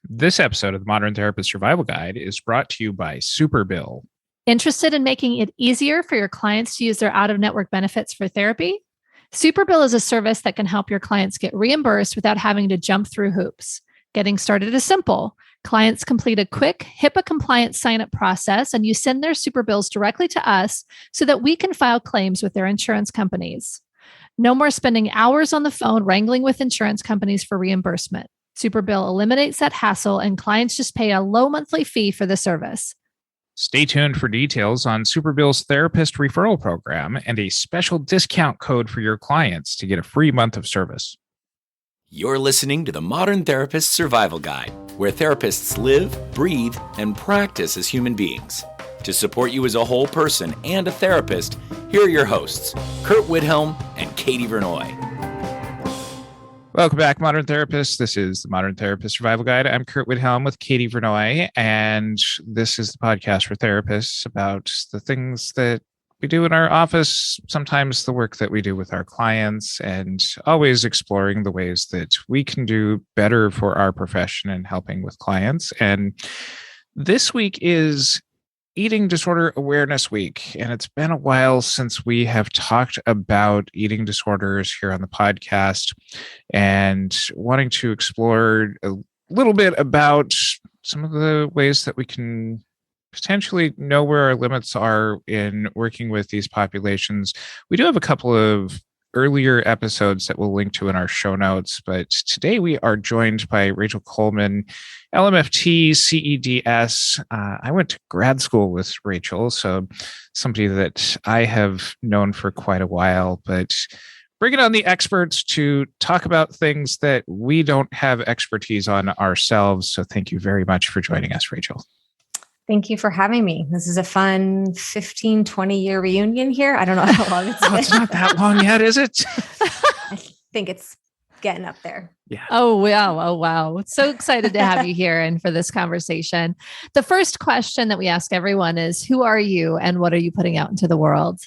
This episode of the Modern Therapist Survival Guide is brought to you by Superbill. Interested in making it easier for your clients to use their out-of-network benefits for therapy? Superbill is a service that can help your clients get reimbursed without having to jump through hoops. Getting started is simple. Clients complete a quick HIPAA-compliant sign-up process, and you send their Superbills directly to us so that we can file claims with their insurance companies. No more spending hours on the phone wrangling with insurance companies for reimbursement. Superbill eliminates that hassle, and clients just pay a low monthly fee for the service. Stay tuned for details on Superbill's therapist referral program and a special discount code for your clients to get a free month of service. You're listening to the Modern Therapist Survival Guide, where therapists live, breathe, and practice as human beings. To support you as a whole person and a therapist, here are your hosts, Curt and Katie Vernoy. Welcome back, Modern Therapists. This is the Modern Therapist Survival Guide. I'm Curt with Katie Vernoy, and this is the podcast for therapists about the things that we do in our office, sometimes the work that we do with our clients, and always exploring the ways that we can do better for our profession and helping with clients. And this week is Eating Disorder Awareness Week, and it's been a while since we have talked about eating disorders here on the podcast, and wanting to explore a little bit about some of the ways that we can potentially know where our limits are in working with these populations. We do have a couple of earlier episodes that we'll link to in our show notes, but today we are joined by Rachel Coleman, LMFT, CEDS. I went to grad school with Rachel, so somebody that I have known for quite a while, but bringing on the experts to talk about things that we don't have expertise on ourselves. So thank you very much for joining us, Rachel. Thank you for having me. This is a fun 15, 20-year reunion here. I don't know how long it's been. It's not that long yet, is it? I think it's getting up there. Yeah. Oh, wow. Oh, wow. So excited to have you here and for this conversation. The first question that we ask everyone is, who are you and what are you putting out into the world?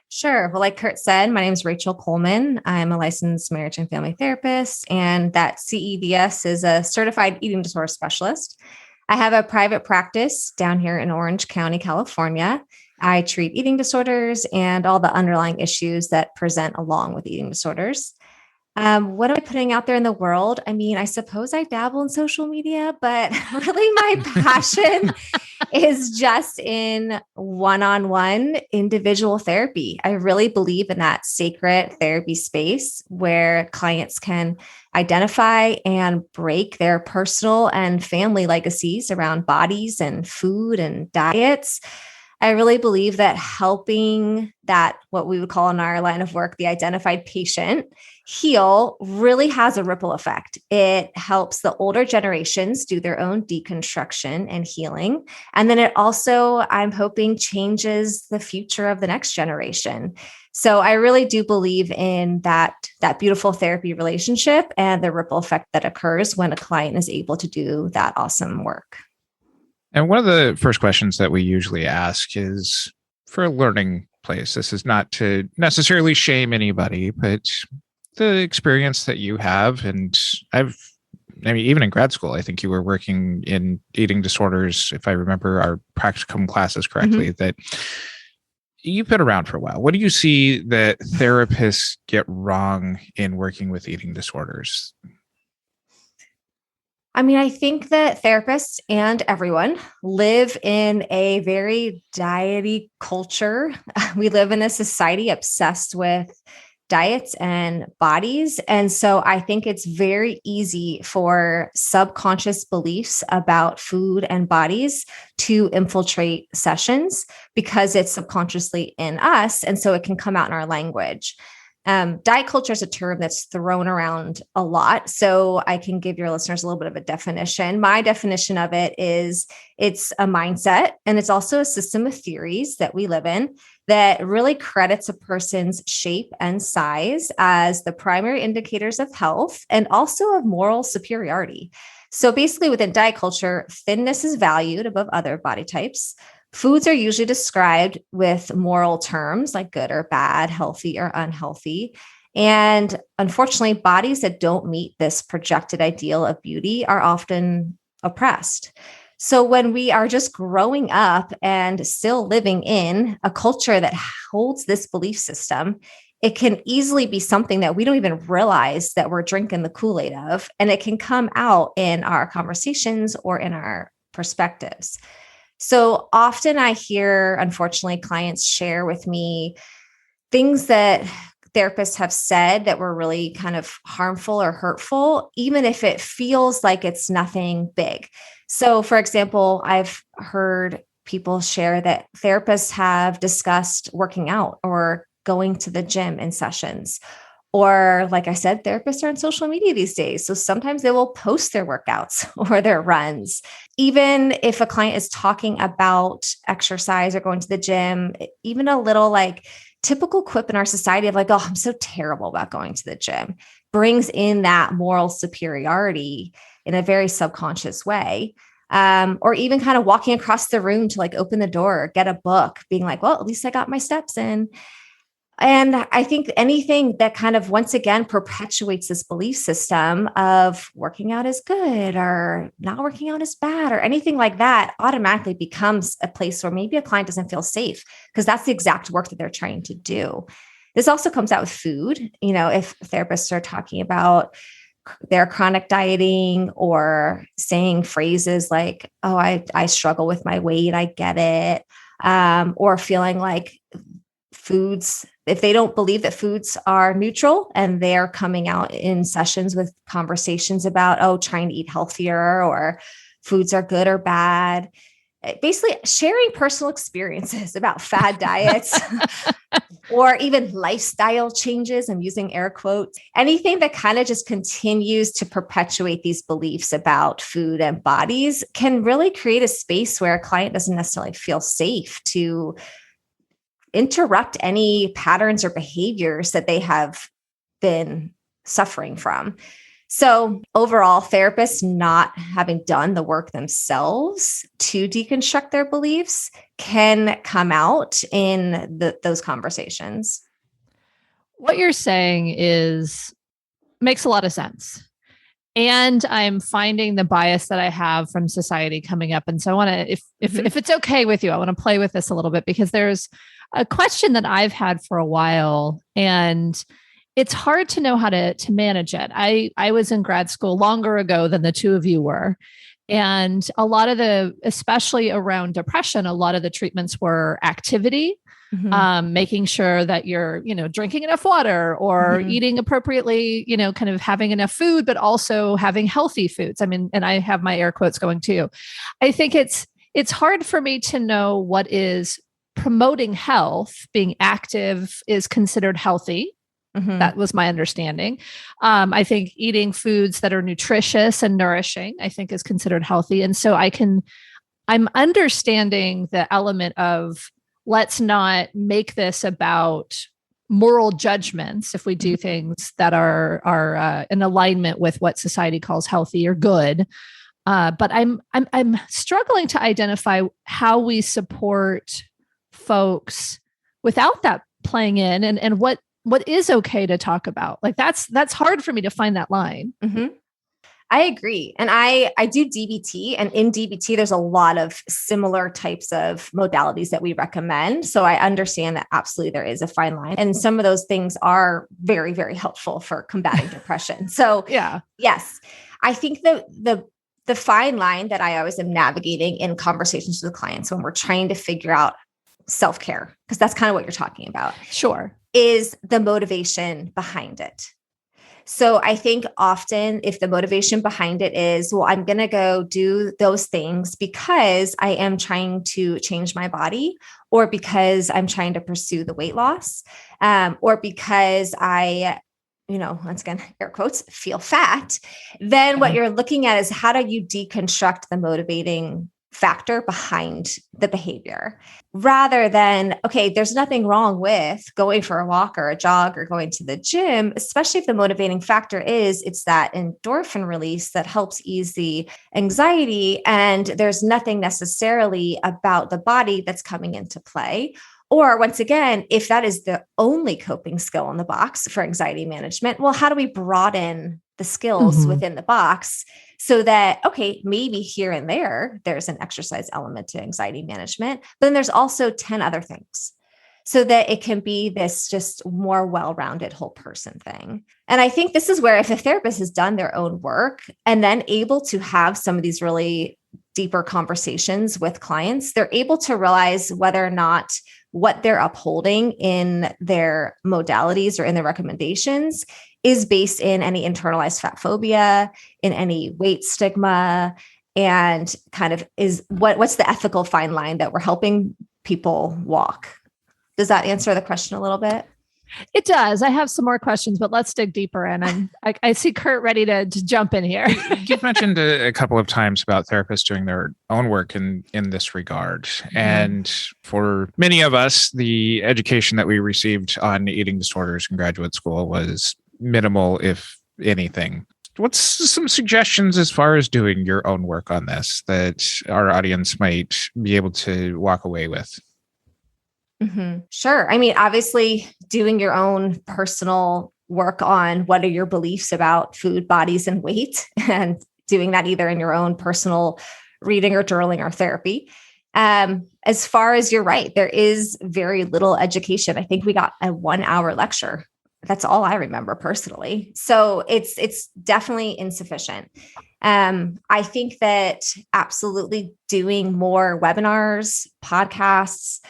Sure. Well, like Curt said, my name is Rachel Coleman. I'm a licensed marriage and family therapist, and that CEDS is a certified eating disorder specialist. I have a private practice down here in Orange County, California. I treat eating disorders and all the underlying issues that present along with eating disorders. What am I putting out there in the world? I mean, I suppose I dabble in social media, but really my passion is just in one-on-one individual therapy. I really believe in that sacred therapy space where clients can identify and break their personal and family legacies around bodies and food and diets. I really believe that helping that, what we would call in our line of work, the identified patient, heal really has a ripple effect. It helps the older generations do their own deconstruction and healing. And then it also, I'm hoping, changes the future of the next generation. So I really do believe in that beautiful therapy relationship and the ripple effect that occurs when a client is able to do that awesome work. And one of the first questions that we usually ask is for a learning place. This is not to necessarily shame anybody, but the experience that you have. And even in grad school, I think you were working in eating disorders, if I remember our practicum classes correctly, that you've been around for a while. What do you see that therapists get wrong in working with eating disorders? I mean, I think that therapists and everyone live in a very diety culture. We live in a society obsessed with diets and bodies. And so I think it's very easy for subconscious beliefs about food and bodies to infiltrate sessions because it's subconsciously in us. And so it can come out in our language. Diet culture is a term that's thrown around a lot. So I can give your listeners a little bit of a definition. My definition of it is it's a mindset, and it's also a system of theories that we live in that really credits a person's shape and size as the primary indicators of health and also of moral superiority. So basically within diet culture, thinness is valued above other body types. Foods are usually described with moral terms like good or bad, healthy or unhealthy. And unfortunately, bodies that don't meet this projected ideal of beauty are often oppressed. So when we are just growing up and still living in a culture that holds this belief system, it can easily be something that we don't even realize that we're drinking the Kool-Aid of, and it can come out in our conversations or in our perspectives. So often I hear, unfortunately, clients share with me things that therapists have said that were really kind of harmful or hurtful, even if it feels like it's nothing big. So, for example, I've heard people share that therapists have discussed working out or going to the gym in sessions. Or, like I said, therapists are on social media these days. So sometimes they will post their workouts or their runs. Even if a client is talking about exercise or going to the gym, even a little like typical quip in our society of like, oh, I'm so terrible about going to the gym, brings in that moral superiority in a very subconscious way. Or even kind of walking across the room to like open the door, or get a book, being like, well, at least I got my steps in. And I think anything that kind of, once again, perpetuates this belief system of working out is good or not working out is bad or anything like that automatically becomes a place where maybe a client doesn't feel safe because that's the exact work that they're trying to do. This also comes out with food. You know, if therapists are talking about their chronic dieting or saying phrases like, oh, I struggle with my weight, I get it. Or feeling like foods, if they don't believe that foods are neutral and they're coming out in sessions with conversations about, oh, trying to eat healthier or foods are good or bad, basically sharing personal experiences about fad diets or even lifestyle changes. I'm using air quotes, anything that kind of just continues to perpetuate these beliefs about food and bodies can really create a space where a client doesn't necessarily feel safe to interrupt any patterns or behaviors that they have been suffering from. So overall, therapists not having done the work themselves to deconstruct their beliefs can come out in those conversations. What you're saying makes a lot of sense. And I'm finding the bias that I have from society coming up. And so I want to, if it's okay with you, I want to play with this a little bit because there's a question that I've had for a while, and it's hard to know how to manage it. I was in grad school longer ago than the two of you were. And a lot of especially around depression, a lot of the treatments were activity, making sure that you're, drinking enough water or eating appropriately, kind of having enough food, but also having healthy foods. I mean, and I have my air quotes going too. I think it's hard for me to know what is promoting health. Being active is considered healthy. That was my understanding. I think eating foods that are nutritious and nourishing, I think is considered healthy. And so I'm understanding the element of let's not make this about moral judgments if we do things that are in alignment with what society calls healthy or good. But I'm struggling to identify how we support folks without that playing in and what is okay to talk about. Like that's hard for me to find that line. I agree. And I do DBT, and in DBT, there's a lot of similar types of modalities that we recommend. So I understand that absolutely there is a fine line. And some of those things are very, very helpful for combating depression. So yeah, yes, I think the fine line that I always am navigating in conversations with clients when we're trying to figure out self-care, because that's kind of what you're talking about. Sure. Is the motivation behind it. So I think often if the motivation behind it is, well, I'm going to go do those things because I am trying to change my body, or because I'm trying to pursue the weight loss, or because I, once again, air quotes, feel fat, then what you're looking at is how do you deconstruct the motivating factor behind the behavior, rather than, okay, there's nothing wrong with going for a walk or a jog or going to the gym, especially if the motivating factor is it's that endorphin release that helps ease the anxiety. And there's nothing necessarily about the body that's coming into play. Or once again, if that is the only coping skill in the box for anxiety management, well, how do we broaden the skills within the box so that, okay, maybe here and there's an exercise element to anxiety management, but then there's also 10 other things, so that it can be this just more well-rounded whole person thing. And I think this is where, if a therapist has done their own work and then able to have some of these really deeper conversations with clients, they're able to realize whether or not what they're upholding in their modalities or in their recommendations is based in any internalized fat phobia, in any weight stigma, and kind of is what's the ethical fine line that we're helping people walk. Does that answer the question a little bit? It does. I have some more questions, but let's dig deeper in. I see Curt ready to jump in here. You've mentioned a couple of times about therapists doing their own work in this regard. Mm-hmm. And for many of us, the education that we received on eating disorders in graduate school was minimal, if anything. What's some suggestions as far as doing your own work on this that our audience might be able to walk away with? Mm-hmm. Sure. I mean, obviously, doing your own personal work on what are your beliefs about food, bodies, and weight, and doing that either in your own personal reading or journaling or therapy. As far as you're right, there is very little education. I think we got a 1-hour lecture. That's all I remember personally. So it's definitely insufficient. I think that absolutely doing more webinars, podcasts,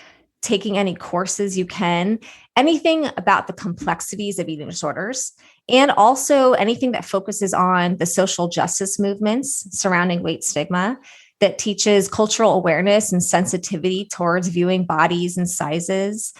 taking any courses you can, anything about the complexities of eating disorders, and also anything that focuses on the social justice movements surrounding weight stigma, that teaches cultural awareness and sensitivity towards viewing bodies and sizes,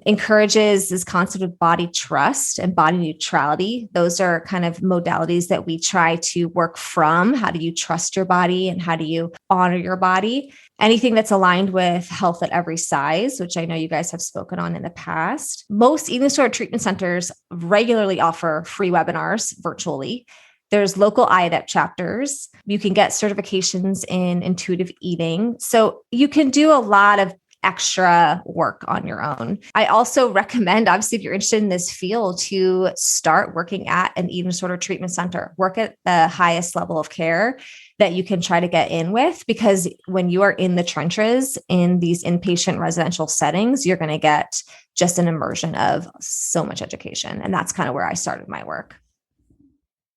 encourages this concept of body trust and body neutrality. Those are kind of modalities that we try to work from. How do you trust your body and how do you honor your body? Anything that's aligned with health at every size, which I know you guys have spoken on in the past. Most eating disorder treatment centers regularly offer free webinars virtually. There's local IADEP chapters. You can get certifications in intuitive eating. So you can do a lot of extra work on your own. I also recommend, obviously, if you're interested in this field, to start working at an eating disorder treatment center, work at the highest level of care that you can try to get in with, because when you are in the trenches in these inpatient residential settings, you're going to get just an immersion of so much education. And that's kind of where I started my work.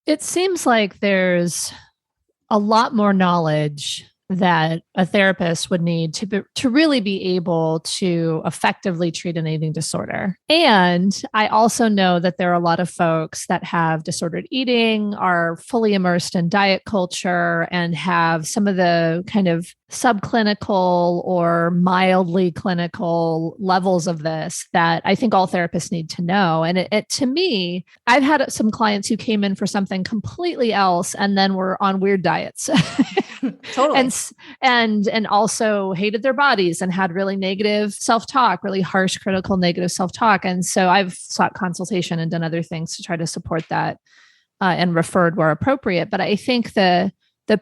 It seems like there's a lot more knowledge that a therapist would need to really be able to effectively treat an eating disorder. And I also know that there are a lot of folks that have disordered eating, are fully immersed in diet culture, and have some of the kind of subclinical or mildly clinical levels of this that I think all therapists need to know. And it to me, I've had some clients who came in for something completely else and then were on weird diets. Totally. And also hated their bodies and had really negative self-talk, really harsh, critical, negative self-talk. And so I've sought consultation and done other things to try to support that and referred where appropriate. But I think the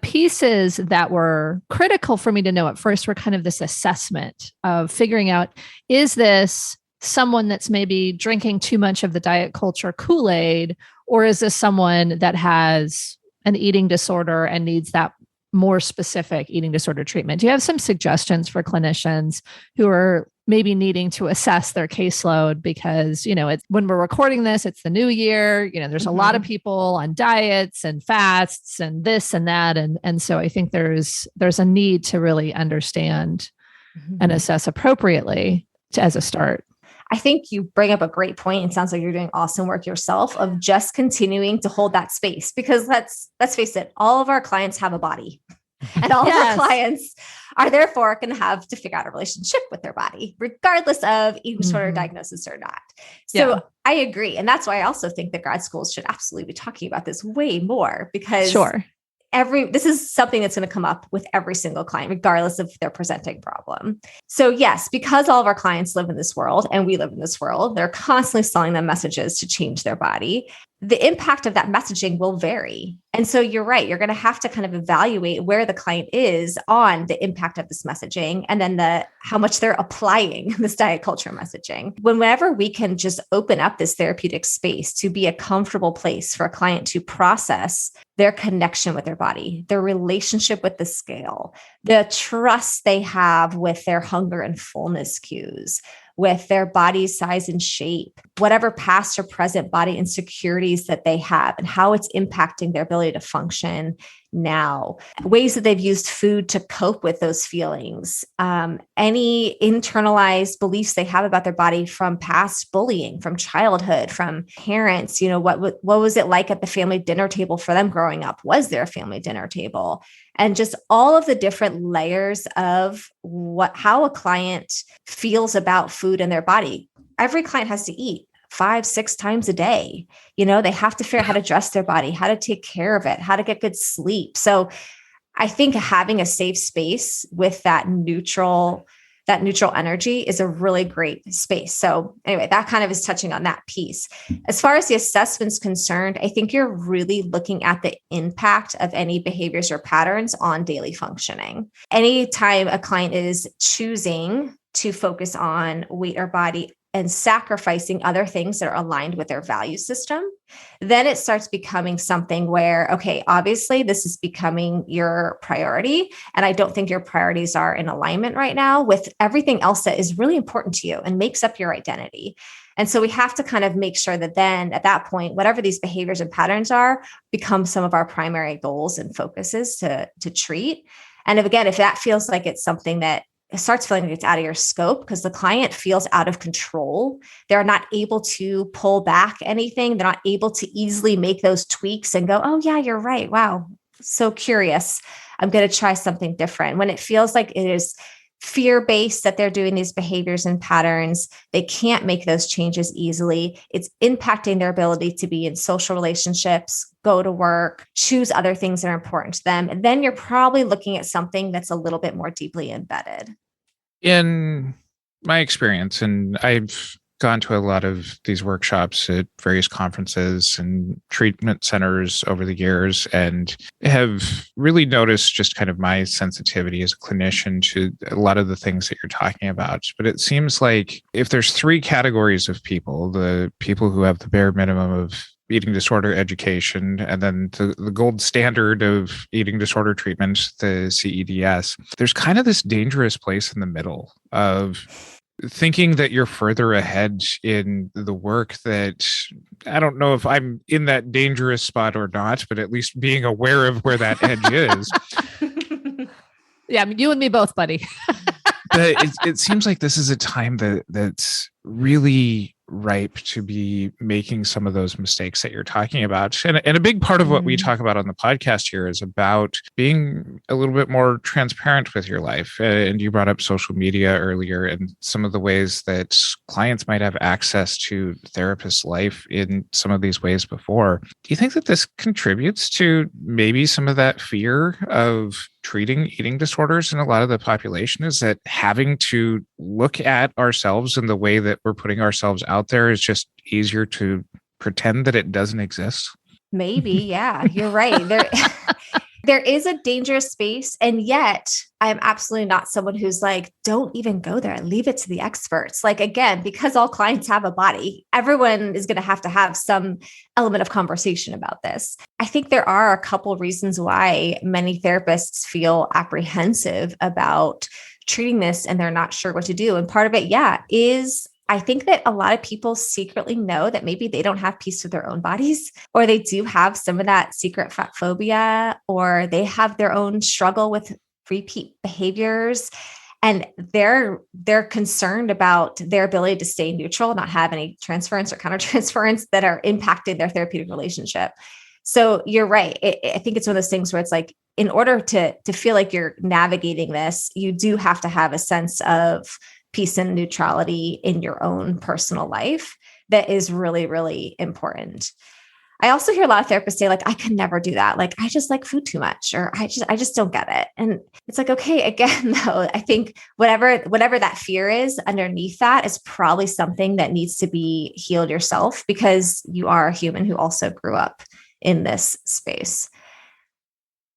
pieces that were critical for me to know at first were kind of this assessment of figuring out, is this someone that's maybe drinking too much of the diet culture Kool-Aid, or is this someone that has an eating disorder and needs that more specific eating disorder treatment? Do you have some suggestions for clinicians who are maybe needing to assess their caseload? Because, when we're recording this, it's the new year, there's a lot of people on diets and fasts and this and that. And so I think there's a need to really understand and assess appropriately as a start. I think you bring up a great point. It sounds like you're doing awesome work yourself of just continuing to hold that space, because let's face it, all of our clients have a body and all of our clients are therefore going to have to figure out a relationship with their body, regardless of eating disorder diagnosis or not. So I agree. And that's why I also think that grad schools should absolutely be talking about this way more, because this is something that's going to come up with every single client, regardless of their presenting problem. So yes, because all of our clients live in this world and we live in this world, they're constantly selling them messages to change their body. the impact of that messaging will vary. And so you're right. You're going to have to kind of evaluate where the client is on the impact of this messaging and then how much they're applying this diet culture messaging. Whenever we can just open up this therapeutic space to be a comfortable place for a client to process their connection with their body, their relationship with the scale, the trust they have with their hunger and fullness cues, with their body size and shape, whatever past or present body insecurities that they have and how it's impacting their ability to function now, ways that they've used food to cope with those feelings, any internalized beliefs they have about their body from past bullying, from childhood, from parents. What was it like at the family dinner table for them growing up? Was there a family dinner table? And just all of the different layers of how a client feels about food and their body. Every client has to eat 5-6 times a day. They have to figure out how to dress their body, how to take care of it, how to get good sleep. So I think having a safe space with that neutral energy is a really great space. So anyway, that kind of is touching on that piece. As far as the assessment's concerned, I think you're really looking at the impact of any behaviors or patterns on daily functioning. Anytime a client is choosing to focus on weight or body and sacrificing other things that are aligned with their value system, then it starts becoming something where, okay, obviously this is becoming your priority. And I don't think your priorities are in alignment right now with everything else that is really important to you and makes up your identity. And so we have to kind of make sure that then at that point, whatever these behaviors and patterns are, become some of our primary goals and focuses to treat. And if that feels like it's something that it starts feeling like it's out of your scope because the client feels out of control. They're not able to pull back anything. They're not able to easily make those tweaks and go, oh yeah, you're right. Wow. So curious. I'm going to try something different. When it feels like it is fear-based that they're doing these behaviors and patterns, they can't make those changes easily. It's impacting their ability to be in social relationships, go to work, choose other things that are important to them. And then you're probably looking at something that's a little bit more deeply embedded. In my experience, and I've gone to a lot of these workshops at various conferences and treatment centers over the years, and have really noticed just kind of my sensitivity as a clinician to a lot of the things that you're talking about. But it seems like if there's 3 categories of people, the people who have the bare minimum of eating disorder education, and then the gold standard of eating disorder treatment, the CEDS, there's kind of this dangerous place in the middle of thinking that you're further ahead in the work that I don't know if I'm in that dangerous spot or not, but at least being aware of where that edge is. Yeah, you and me both, buddy. But it seems like this is a time that's really ripe to be making some of those mistakes that you're talking about. And a big part of what we talk about on the podcast here is about being a little bit more transparent with your life. And you brought up social media earlier and some of the ways that clients might have access to therapists' life in some of these ways before. Do you think that this contributes to maybe some of that fear of treating eating disorders in a lot of the population, is that having to look at ourselves in the way that we're putting ourselves out there is just easier to pretend that it doesn't exist? Maybe. Yeah, you're right. There is a dangerous space. And yet I'm absolutely not someone who's like, don't even go there. Leave it to the experts. Like, again, because all clients have a body, everyone is going to have some element of conversation about this. I think there are a couple reasons why many therapists feel apprehensive about treating this and they're not sure what to do. And part of it, is I think that a lot of people secretly know that maybe they don't have peace with their own bodies, or they do have some of that secret fat phobia, or they have their own struggle with repeat behaviors. And they're concerned about their ability to stay neutral, not have any transference or countertransference that are impacting their therapeutic relationship. So you're right. I think it's one of those things where it's like, in order to feel like you're navigating this, you do have to have a sense of peace and neutrality in your own personal life that is really, really important. I also hear a lot of therapists say like, I can never do that. Like, I just like food too much, or I just don't get it. And it's like, okay, again, though, I think whatever that fear is underneath that is probably something that needs to be healed yourself, because you are a human who also grew up in this space.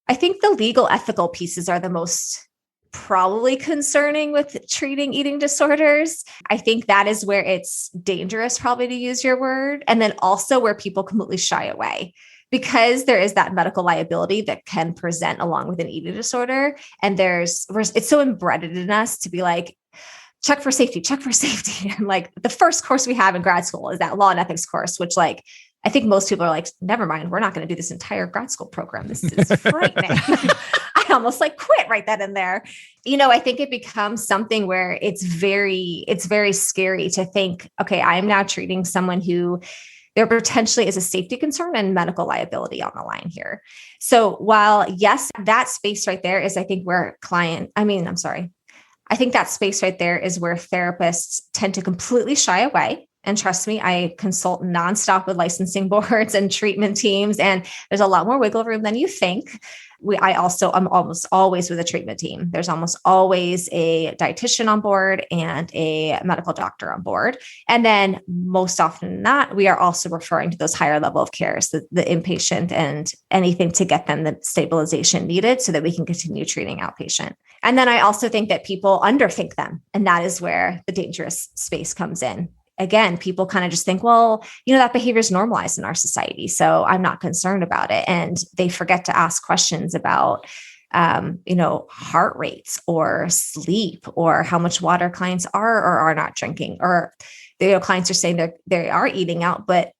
I think the legal ethical pieces are the most probably concerning with treating eating disorders. I think that is where it's dangerous, probably, to use your word. And then also where people completely shy away, because there is that medical liability that can present along with an eating disorder. And it's so embedded in us to be like, check for safety. And like the first course we have in grad school is that law and ethics course, which like, I think most people are like, never mind, we're not going to do this entire grad school program. This is frightening. I almost like quit right then and there. I think it becomes something where it's very scary to think, okay, I am now treating someone who there potentially is a safety concern and medical liability on the line here. So while yes, that space right there is, I think that space right there is where therapists tend to completely shy away. And trust me, I consult nonstop with licensing boards and treatment teams, and there's a lot more wiggle room than you think. I'm almost always with a treatment team. There's almost always a dietitian on board and a medical doctor on board. And then most often than not, we are also referring to those higher level of cares, the inpatient and anything to get them the stabilization needed so that we can continue treating outpatient. And then I also think that people underthink them. And that is where the dangerous space comes in. Again, people kind of just think, well, that behavior is normalized in our society, so I'm not concerned about it. And they forget to ask questions about, heart rates or sleep or how much water clients are or are not drinking, or clients are saying they are eating out, but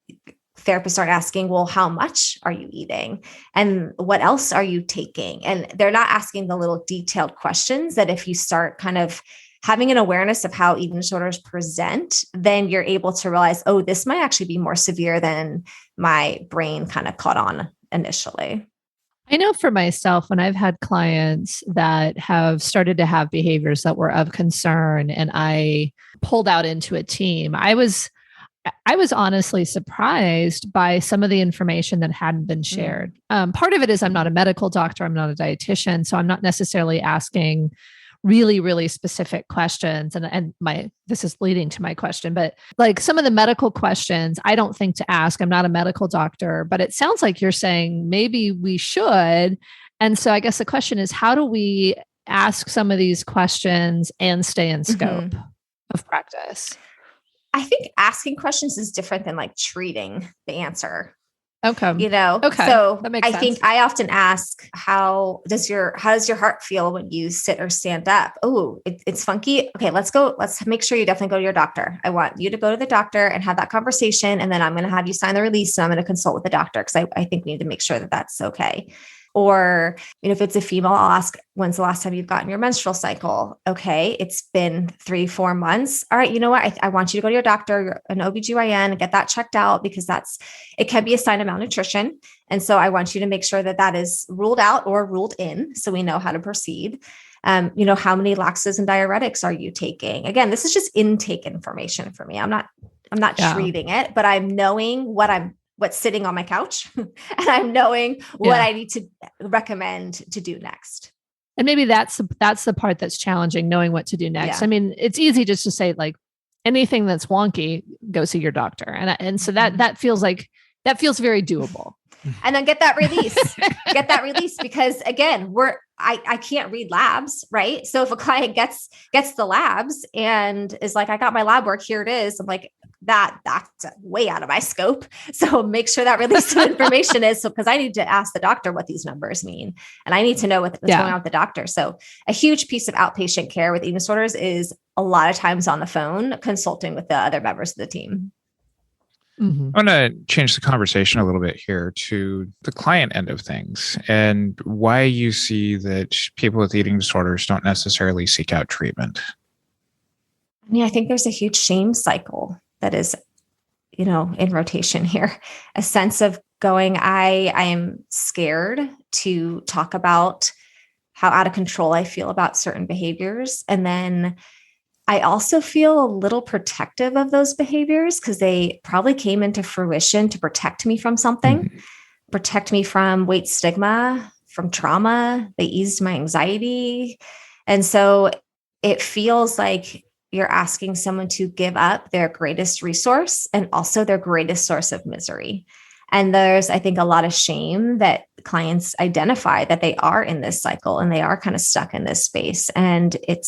therapists aren't asking, well, how much are you eating? And what else are you taking? And they're not asking the little detailed questions that if you start kind of having an awareness of how eating disorders present, then you're able to realize, oh, this might actually be more severe than my brain kind of caught on initially. I know for myself, when I've had clients that have started to have behaviors that were of concern and I pulled out into a team, I was honestly surprised by some of the information that hadn't been shared. Part of it is I'm not a medical doctor, I'm not a dietitian, so I'm not necessarily asking really, really specific questions. And this is leading to my question, but like some of the medical questions, I don't think to ask. I'm not a medical doctor, but it sounds like you're saying maybe we should. And so I guess the question is, how do we ask some of these questions and stay in scope of practice? I think asking questions is different than like treating the answer. Okay. Okay. So that makes sense. I think I often ask, how does your heart feel when you sit or stand up? Oh, it's funky. Okay, let's go. Let's make sure you definitely go to your doctor. I want you to go to the doctor and have that conversation. And then I'm going to have you sign the release, and I'm going to consult with the doctor, because I think we need to make sure that that's okay. Or, if it's a female, I'll ask, when's the last time you've gotten your menstrual cycle? Okay, it's been 3-4 months. All right, you know what? I want you to go to your doctor, an OBGYN, and get that checked out, because it can be a sign of malnutrition. And so I want you to make sure that that is ruled out or ruled in, so we know how to proceed. How many laxatives and diuretics are you taking? Again, this is just intake information for me. I'm not treating it, but I'm knowing what's sitting on my couch, and I'm knowing what I need to recommend to do next. And maybe that's the part that's challenging, knowing what to do next. Yeah. I mean, it's easy just to say like anything that's wonky, go see your doctor. And so that feels very doable. And then get that release, because again, I can't read labs, right? So if a client gets the labs and is like, I got my lab work, here it is. I'm like, that's way out of my scope. So make sure that release of information is, because I need to ask the doctor what these numbers mean. And I need to know what's going on with the doctor. So a huge piece of outpatient care with eating disorders is a lot of times on the phone, consulting with the other members of the team. Mm-hmm. I want to change the conversation a little bit here to the client end of things, and why you see that people with eating disorders don't necessarily seek out treatment. I mean, I think there's a huge shame cycle that is, in rotation here. A sense of going, I am scared to talk about how out of control I feel about certain behaviors. And then I also feel a little protective of those behaviors because they probably came into fruition to protect me from something, protect me from weight stigma, from trauma. They eased my anxiety. And so it feels like you're asking someone to give up their greatest resource and also their greatest source of misery. And there's, I think, a lot of shame that clients identify that they are in this cycle and they are kind of stuck in this space. And it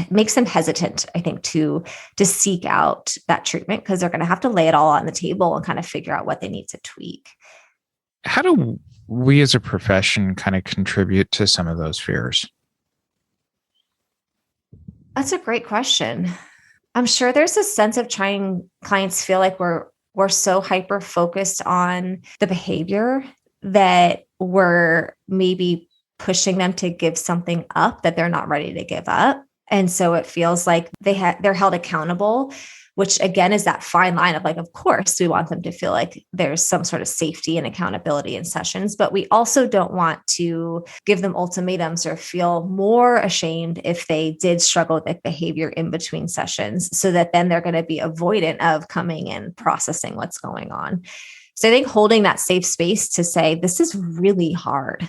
makes them hesitant, I think, to seek out that treatment because they're going to have to lay it all on the table and kind of figure out what they need to tweak. How do we as a profession kind of contribute to some of those fears? That's a great question. I'm sure there's a sense of trying clients feel like we're so hyper focused on the behavior that we're maybe pushing them to give something up that they're not ready to give up. And so it feels like they're held accountable, which again is that fine line of like, of course, we want them to feel like there's some sort of safety and accountability in sessions, but we also don't want to give them ultimatums or feel more ashamed if they did struggle with behavior in between sessions, so that then they're going to be avoidant of coming and processing what's going on. So I think holding that safe space to say, this is really hard.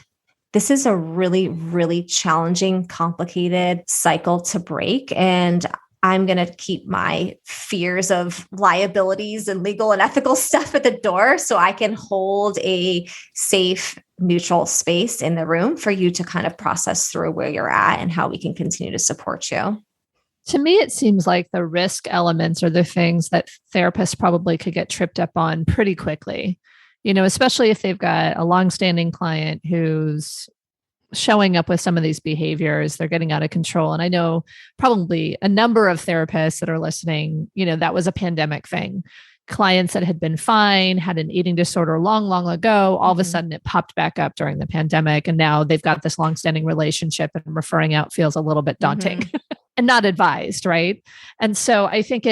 This is a really, really challenging, complicated cycle to break. And I'm going to keep my fears of liabilities and legal and ethical stuff at the door so I can hold a safe, neutral space in the room for you to kind of process through where you're at and how we can continue to support you. To me, it seems like the risk elements are the things that therapists probably could get tripped up on pretty quickly, especially if they've got a longstanding client who's showing up with some of these behaviors, they're getting out of control. And I know probably a number of therapists that are listening, that was a pandemic thing. Clients that had been fine, had an eating disorder long, long ago, all of a sudden it popped back up during the pandemic. And now they've got this longstanding relationship and referring out feels a little bit daunting and not advised, right? And so I think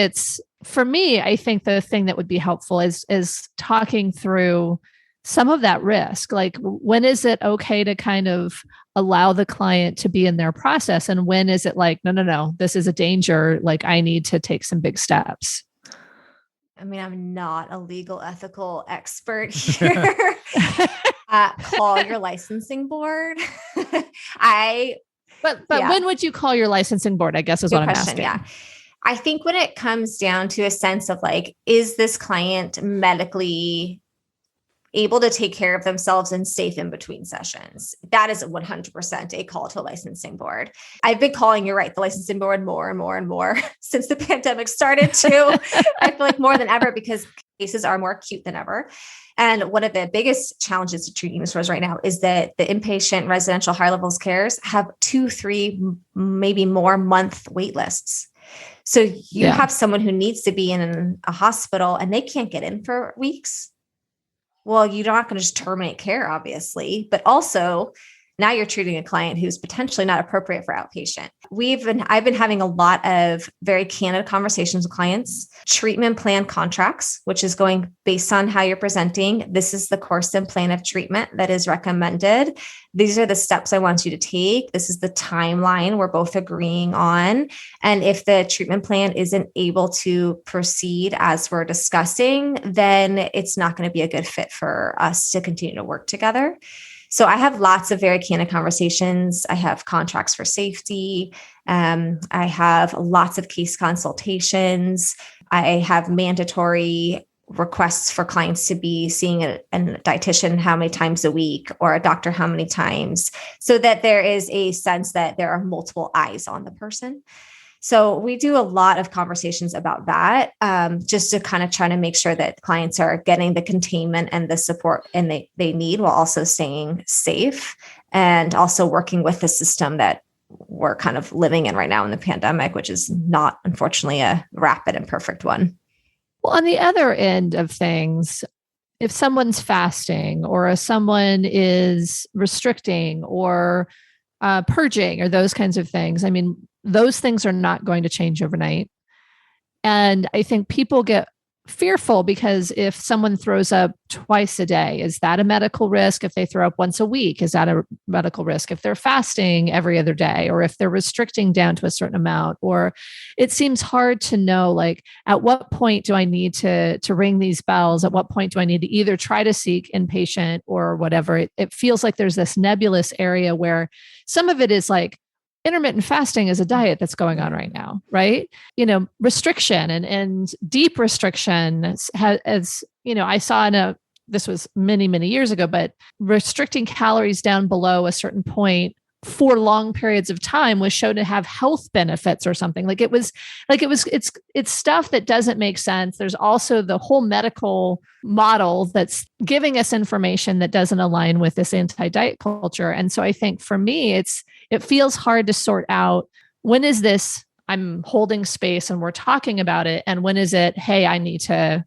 for me, I think the thing that would be helpful is talking through some of that risk. Like, when is it okay to kind of allow the client to be in their process? And when is it like, no, this is a danger. Like, I need to take some big steps. I mean, I'm not a legal ethical expert here. Call your licensing board. But when would you call your licensing board, I guess is what I'm asking. Yeah. I think when it comes down to a sense of like, is this client medically able to take care of themselves and safe in between sessions? That is 100% a call to a licensing board. I've been calling, you're right, the licensing board more and more and more since the pandemic started too. I feel like more than ever because cases are more acute than ever. And one of the biggest challenges to treating disorders right now is that the inpatient residential high levels cares have 2, 3, maybe more month wait lists. So you have someone who needs to be in a hospital and they can't get in for weeks. Well, you're not going to just terminate care, obviously, but also now you're treating a client who's potentially not appropriate for outpatient. I've been having a lot of very candid conversations with clients, treatment plan contracts, which is going based on how you're presenting. This is the course and plan of treatment that is recommended. These are the steps I want you to take. This is the timeline we're both agreeing on. And if the treatment plan isn't able to proceed as we're discussing, then it's not going to be a good fit for us to continue to work together. So I have lots of very candid conversations. I have contracts for safety. I have lots of case consultations. I have mandatory requests for clients to be seeing a dietitian how many times a week or a doctor how many times, so that there is a sense that there are multiple eyes on the person. So we do a lot of conversations about that, just to kind of try to make sure that clients are getting the containment and the support and they need, while also staying safe and also working with the system that we're kind of living in right now in the pandemic, which is not, unfortunately, a rapid and perfect one. Well, on the other end of things, if someone's fasting or if someone is restricting or purging or those kinds of things, I mean, those things are not going to change overnight. And I think people get fearful because if someone throws up twice a day, is that a medical risk? If they throw up once a week, is that a medical risk? If they're fasting every other day, or if they're restricting down to a certain amount, or it seems hard to know, like, at what point do I need to ring these bells? At what point do I need to either try to seek inpatient or whatever? It feels like there's this nebulous area where some of it is like, intermittent fasting is a diet that's going on right now, right? Restriction and deep restriction as I saw this was many, many years ago, but restricting calories down below a certain point for long periods of time was shown to have health benefits or something. It's stuff that doesn't make sense. There's also the whole medical model that's giving us information that doesn't align with this anti-diet culture. And so I think for me, it feels hard to sort out, when is this, I'm holding space and we're talking about it, and when is it, hey, I need to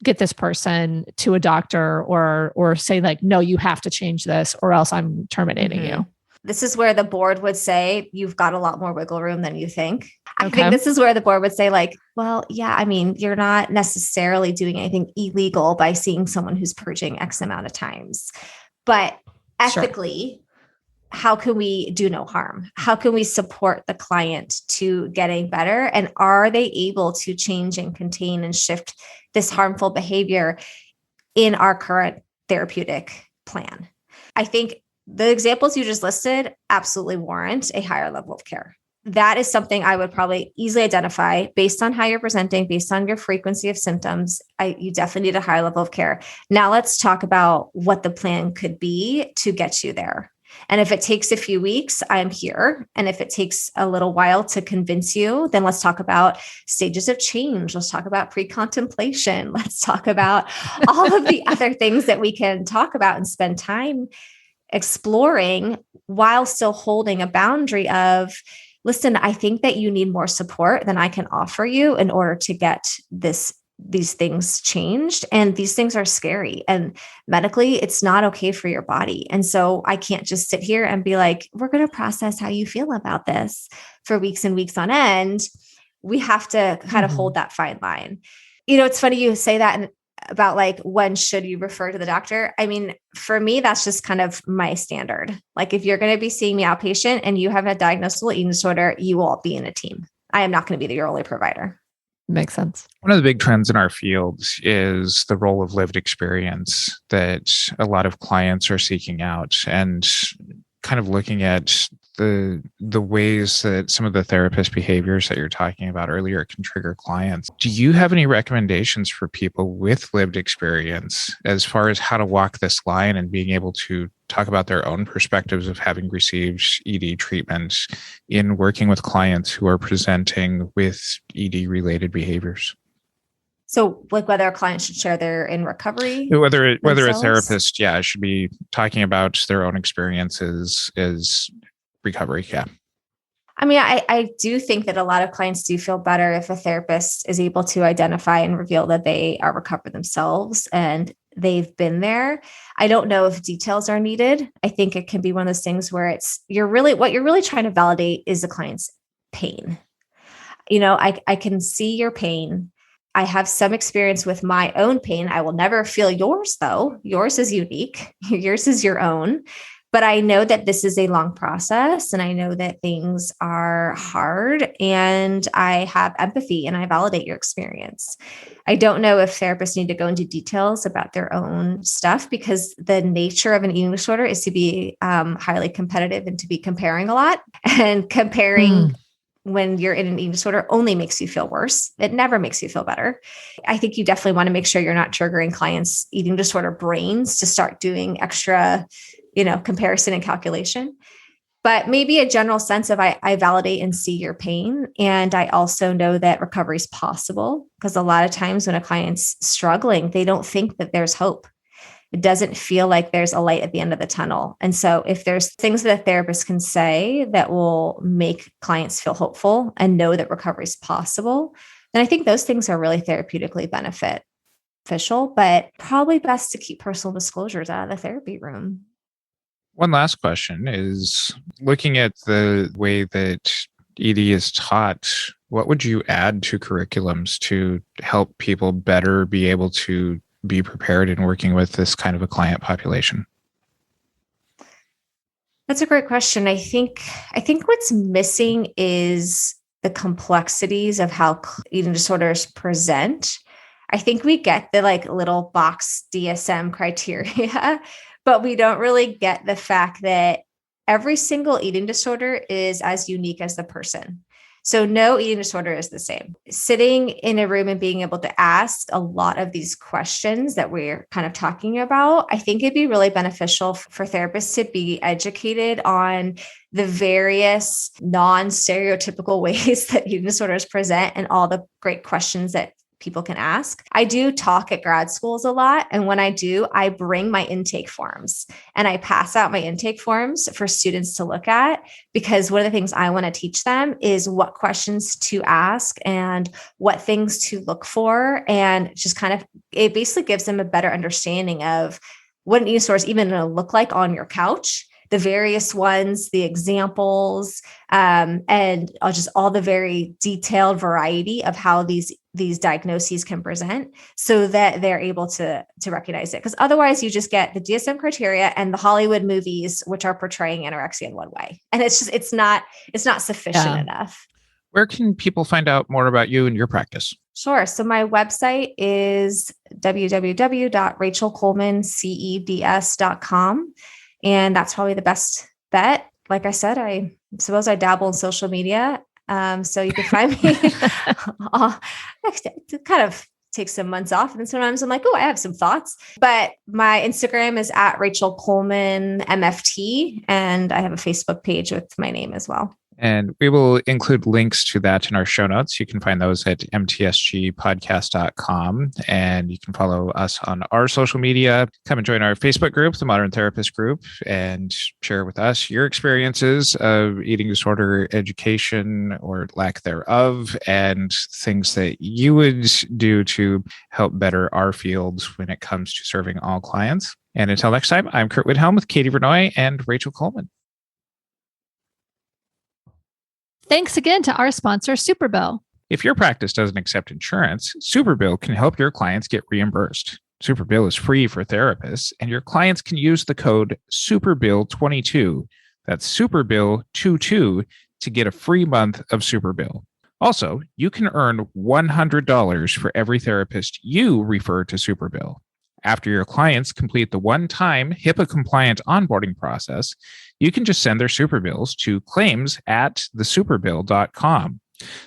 get this person to a doctor or say, like, no, you have to change this or else I'm terminating you. This is where the board would say, you've got a lot more wiggle room than you think. I Okay. think this is where the board would say, like, well, yeah, I mean, you're not necessarily doing anything illegal by seeing someone who's purging X amount of times, but ethically, how can we do no harm? How can we support the client to getting better? And are they able to change and contain and shift this harmful behavior in our current therapeutic plan? I think the examples you just listed absolutely warrant a higher level of care. That is something I would probably easily identify based on how you're presenting, based on your frequency of symptoms. You definitely need a higher level of care. Now let's talk about what the plan could be to get you there. And if it takes a few weeks, I'm here. And if it takes a little while to convince you, then let's talk about stages of change. Let's talk about pre-contemplation. Let's talk about all of the other things that we can talk about and spend time exploring while still holding a boundary of, listen, I think that you need more support than I can offer you in order to get these things changed. And these things are scary, and medically it's not okay for your body. And so I can't just sit here and be like, we're going to process how you feel about this for weeks and weeks on end. We have to kind of hold that fine line. It's funny you say that and about, like, when should you refer to the doctor? I mean, for me, that's just kind of my standard. Like, if you're going to be seeing me outpatient and you have a diagnosable eating disorder, you will be in a team. I am not going to be your only provider. Makes sense. One of the big trends in our field is the role of lived experience that a lot of clients are seeking out, and kind of looking at the ways that some of the therapist behaviors that you're talking about earlier can trigger clients. Do you have any recommendations for people with lived experience as far as how to walk this line and being able to talk about their own perspectives of having received ED treatment in working with clients who are presenting with ED related behaviors? So, like, whether a client should share they're in recovery, whether a themselves? therapist, should be talking about their own experiences as recovery. Yeah. I mean, I do think that a lot of clients do feel better if a therapist is able to identify and reveal that they are recovered themselves and they've been there. I don't know if details are needed. I think it can be one of those things where what you're really trying to validate is the client's pain. I can see your pain. I have some experience with my own pain. I will never feel yours, though. Yours is unique. Yours is your own. But I know that this is a long process, and I know that things are hard, and I have empathy and I validate your experience. I don't know if therapists need to go into details about their own stuff, because the nature of an eating disorder is to be highly competitive and to be comparing a lot, and comparing when you're in an eating disorder only makes you feel worse. It never makes you feel better. I think you definitely want to make sure you're not triggering clients' eating disorder brains to start doing extra comparison and calculation, but maybe a general sense of I validate and see your pain. And I also know that recovery is possible, because a lot of times when a client's struggling, they don't think that there's hope. It doesn't feel like there's a light at the end of the tunnel. And so if there's things that a therapist can say that will make clients feel hopeful and know that recovery is possible, then I think those things are really therapeutically beneficial, but probably best to keep personal disclosures out of the therapy room. One last question is, looking at the way that ED is taught what would you add to curriculums to help people better be able to be prepared in working with this kind of a client population? That's a great question. I think what's missing is the complexities of how eating disorders present. I think we get the little box DSM criteria, but we don't really get the fact that every single eating disorder is as unique as the person. So no eating disorder is the same. Sitting in a room and being able to ask a lot of these questions that we're kind of talking about, I think it'd be really beneficial for therapists to be educated on the various non-stereotypical ways that eating disorders present and all the great questions that people can ask. I do talk at grad schools a lot. And when I do, I bring my intake forms and I pass out my intake forms for students to look at, because one of the things I want to teach them is what questions to ask and what things to look for. And just it basically gives them a better understanding of what an eating disorder is even going to look like on your couch, the various ones, the examples, and just all the very detailed variety of how these diagnoses can present, so that they're able to recognize it. Because otherwise you just get the DSM criteria and the Hollywood movies, which are portraying anorexia in one way. And it's not sufficient enough. Where can people find out more about you and your practice? Sure. So my website is www.rachelcoleman.ceds.com. And that's probably the best bet. Like I said, I suppose I dabble in social media. So you can find me. It kind of takes some months off. And then sometimes I'm like, oh, I have some thoughts. But my Instagram is at Rachel Coleman MFT. And I have a Facebook page with my name as well. And we will include links to that in our show notes. You can find those at mtsgpodcast.com. And you can follow us on our social media. Come and join our Facebook group, the Modern Therapist Group, and share with us your experiences of eating disorder education or lack thereof, and things that you would do to help better our field when it comes to serving all clients. And until next time, I'm Curt Widhelm with Katie Vernoy and Rachel Coleman. Thanks again to our sponsor, Superbill. If your practice doesn't accept insurance, Superbill can help your clients get reimbursed. Superbill is free for therapists, and your clients can use the code SUPERBILL22, that's SUPERBILL22, to get a free month of Superbill. Also, you can earn $100 for every therapist you refer to Superbill. After your clients complete the one-time HIPAA-compliant onboarding process, you can just send their Superbills to claims@thesuperbill.com.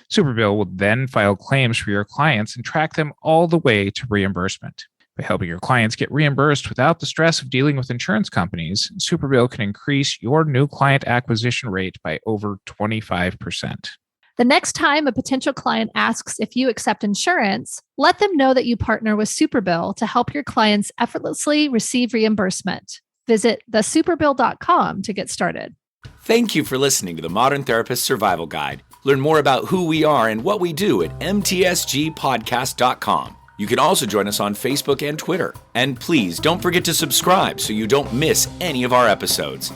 Superbill will then file claims for your clients and track them all the way to reimbursement. By helping your clients get reimbursed without the stress of dealing with insurance companies, Superbill can increase your new client acquisition rate by over 25%. The next time a potential client asks if you accept insurance, let them know that you partner with Superbill to help your clients effortlessly receive reimbursement. Visit thesuperbill.com to get started. Thank you for listening to the Modern Therapist Survival Guide. Learn more about who we are and what we do at mtsgpodcast.com. You can also join us on Facebook and Twitter. And please don't forget to subscribe so you don't miss any of our episodes.